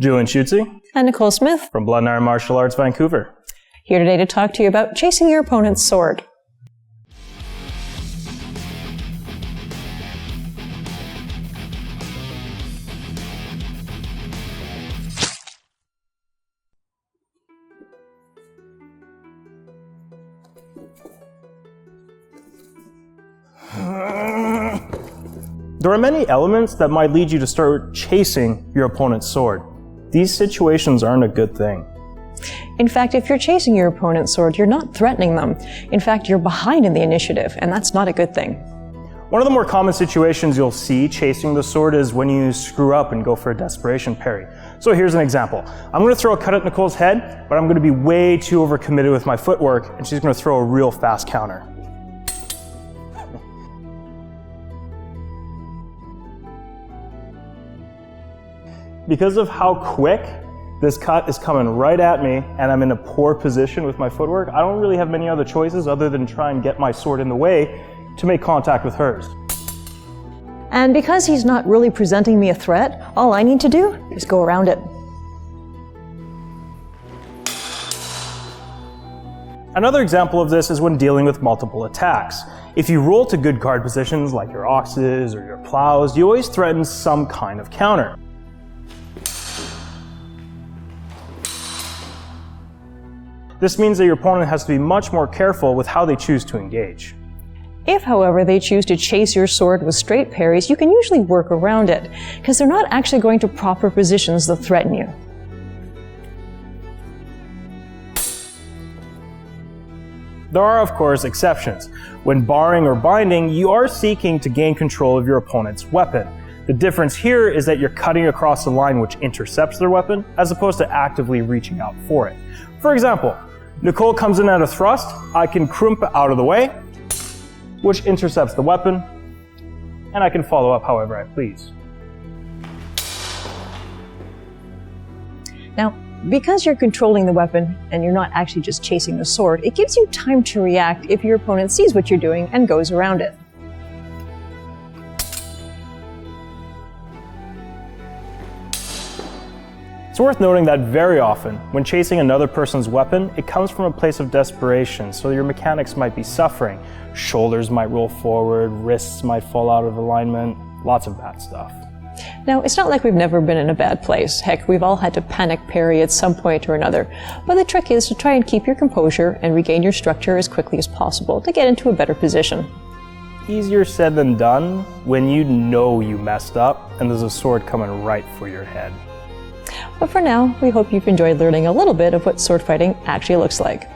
Julian Schutze and Nicole Smith from Blood and Iron Martial Arts, Vancouver. Here today to talk to you about chasing your opponent's sword. There are many elements that might lead you to start chasing your opponent's sword. These situations aren't a good thing. In fact, if you're chasing your opponent's sword, you're not threatening them. In fact, you're behind in the initiative, and that's not a good thing. One of the more common situations you'll see chasing the sword is when you screw up and go for a desperation parry. So here's an example. I'm going to throw a cut at Nicole's head, but I'm going to be way too overcommitted with my footwork, and she's going to throw a real fast counter. Because of how quick this cut is coming right at me and I'm in a poor position with my footwork, I don't really have many other choices other than try and get my sword in the way to make contact with hers. And because he's not really presenting me a threat, all I need to do is go around it. Another example of this is when dealing with multiple attacks. If you roll to good card positions like your oxes or your plows, you always threaten some kind of counter. This means that your opponent has to be much more careful with how they choose to engage. If, however, they choose to chase your sword with straight parries, you can usually work around it, because they're not actually going to proper positions that threaten you. There are, of course, exceptions. When barring or binding, you are seeking to gain control of your opponent's weapon. The difference here is that you're cutting across the line which intercepts their weapon, as opposed to actively reaching out for it. For example, Nicole comes in at a thrust, I can crump out of the way, which intercepts the weapon, and I can follow up however I please. Now, because you're controlling the weapon and you're not actually just chasing the sword, it gives you time to react if your opponent sees what you're doing and goes around it. It's worth noting that very often, when chasing another person's weapon, it comes from a place of desperation, so your mechanics might be suffering. Shoulders might roll forward, wrists might fall out of alignment, lots of bad stuff. Now, it's not like we've never been in a bad place. Heck, we've all had to panic parry at some point or another. But the trick is to try and keep your composure and regain your structure as quickly as possible to get into a better position. Easier said than done when you know you messed up and there's a sword coming right for your head. But for now, we hope you've enjoyed learning a little bit of what sword fighting actually looks like.